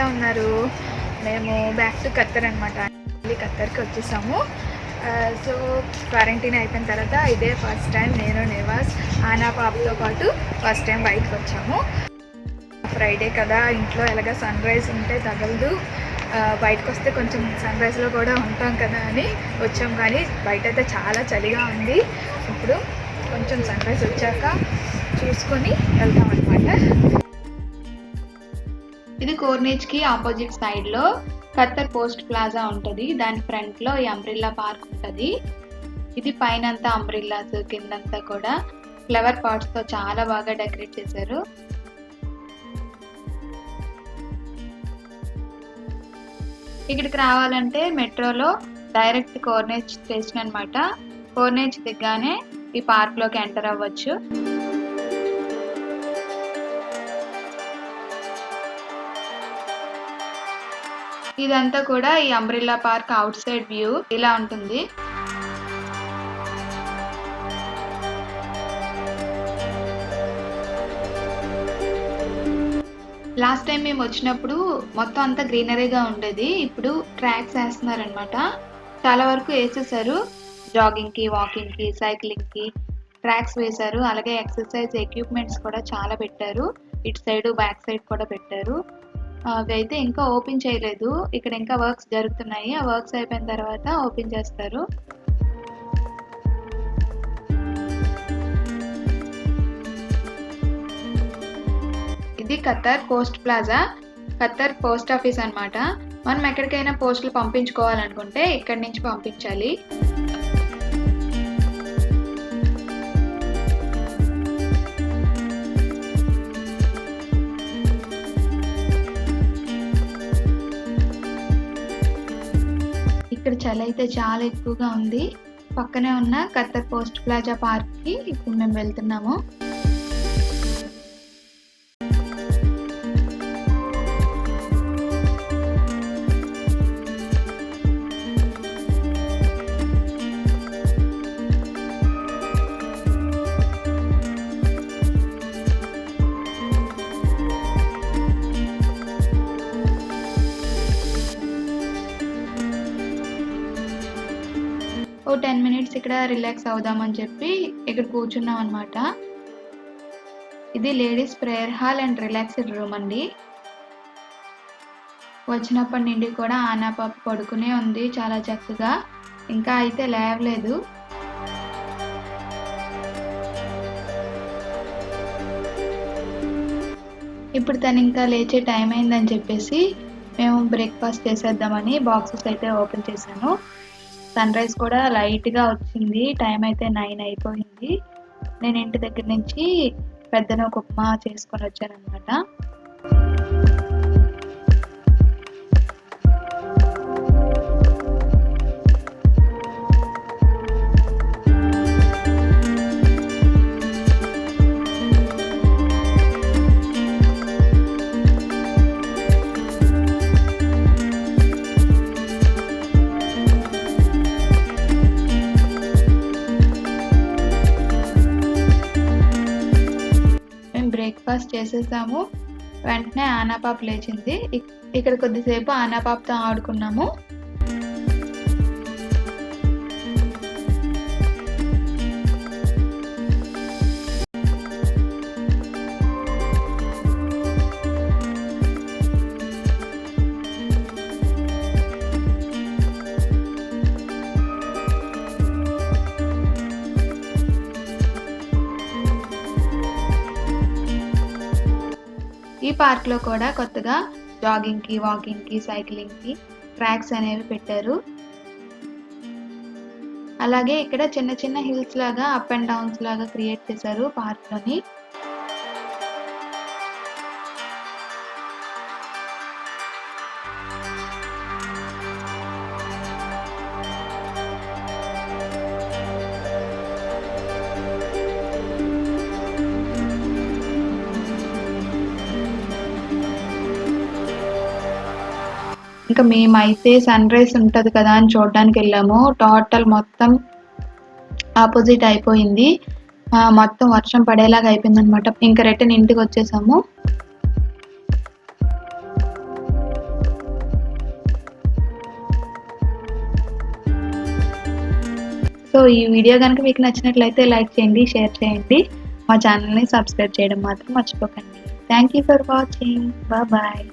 ఎలా ఉన్నారు? మేము బ్యాక్ టు ఖత్తర్ అనమాట. ఖత్తర్కి వచ్చేసాము. సో క్వారంటైన్ అయిపోయిన తర్వాత ఇదే ఫస్ట్ టైం నేను నివాస్ ఆనా పాపతో పాటు ఫస్ట్ టైం బయటకు వచ్చాము. ఫ్రైడే కదా, ఇంట్లో ఎలాగ సన్ రైజ్ ఉంటే తగలదు, బయటకు వస్తే కొంచెం సన్ రైజ్లో కూడా ఉంటాం కదా అని వచ్చాం. కానీ బయట అయితే చాలా చలిగా ఉంది. ఇప్పుడు కొంచెం సన్ రైజ్ వచ్చాక చూసుకొని వెళ్తాం అనమాట. ఇది కోర్నేజ్కి ఆపోజిట్ సైడ్లో ఖత్తర్ పోస్ట్ ప్లాజా ఉంటుంది. దాని ఫ్రంట్లో ఈ అంబ్రిల్లా పార్క్ ఉంటుంది. ఇది పైనంతా అంబ్రిల్లాస్, కిందంతా కూడా ఫ్లవర్ పాట్స్తో చాలా బాగా డెకరేట్ చేశారు. ఇక్కడికి రావాలంటే మెట్రోలో డైరెక్ట్ కోర్నేజ్ స్టేషన్ అనమాట. కోర్నేజ్ దిగ్గానే ఈ పార్క్లోకి ఎంటర్ అవ్వచ్చు. ఇదంతా కూడా ఈ umbrella park out side view ఇలా ఉంటుంది. లాస్ట్ టైం మేము వచ్చినప్పుడు మొత్తం అంతా గ్రీనరీగా ఉండేది. ఇప్పుడు ట్రాక్స్ వేస్తున్నారనమాట. చాలా వరకు వేసేసారు. జాగింగ్కి, వాకింగ్కి, సైక్లింగ్కి ట్రాక్స్ వేశారు. అలాగే ఎక్సర్సైజ్ ఎక్విప్మెంట్స్ కూడా చాలా పెట్టారు. ఇటు సైడ్ బ్యాక్ సైడ్ కూడా పెట్టారు. అవి అయితే ఇంకా ఓపెన్ చేయలేదు. ఇక్కడ ఇంకా వర్క్స్ జరుగుతున్నాయి. ఆ వర్క్స్ అయిపోయిన తర్వాత ఓపెన్ చేస్తారు. ఇది Khattar post plaza, Khattar post office అనమాట. మనం ఎక్కడికైనా పోస్టులు పంపించుకోవాలనుకుంటే ఇక్కడి నుంచి పంపించాలి. ఇక్కడ చలి అయితే చాలా ఎక్కువగా ఉంది. పక్కనే ఉన్న ఖత్తర్ పోస్ట్ ప్లాజా పార్క్కి ఇప్పుడు మేము వెళ్తున్నాము. ఓ 10 minutes ఇక్కడ రిలాక్స్ అవుదామని చెప్పి ఇక్కడ కూర్చున్నాం అనమాట. ఇది ladies prayer hall and relaxed room అండి. వచ్చినప్పటి నుండి కూడా ఆనా పాప పడుకునే ఉంది చాలా చక్కగా. ఇంకా అయితే లేవలేదు. ఇప్పుడు తను ఇంకా లేచే టైం అయిందని చెప్పేసి మేము బ్రేక్ఫాస్ట్ చేసేద్దామని బాక్సెస్ అయితే ఓపెన్ చేశాను. సన్ రైజ్ కూడా లైట్గా వచ్చింది. టైం అయితే 9 అయిపోయింది. నేను ఇంటి దగ్గర నుంచి పెద్దన ఒక ఉప్మా చేసుకొని వచ్చాను అనమాట. బ్రేక్ఫాస్ట్ చేసేసాము. వెంటనే ఆనా పాప లేచింది. ఇక్కడ కొద్దిసేపు ఆనా పాపతో ఆడుకున్నాము. ఈ పార్క్లో కూడా కొత్తగా జాగింగ్కి, వాకింగ్కి, సైక్లింగ్కి ట్రాక్స్ అనేవి పెట్టారు. అలాగే ఇక్కడ చిన్న చిన్న హిల్స్ లాగా, అప్ అండ్ డౌన్స్ లాగా క్రియేట్ చేశారు పార్క్లోని. ఇంకా మేమైతే సన్ రైజ్ ఉంటుంది కదా అని చూడడానికి వెళ్ళాము. టోటల్ మొత్తం ఆపోజిట్ అయిపోయింది. మొత్తం వర్షం పడేలాగా అయిపోయింది అనమాట. ఇంకా రిటర్న్ ఇంటికి వచ్చేసాము. సో ఈ వీడియో కనుక మీకు నచ్చినట్లయితే లైక్ చేయండి, షేర్ చేయండి. మా ఛానల్ని సబ్స్క్రైబ్ చేయడం మాత్రం మర్చిపోకండి. Thank you for watching. Bye.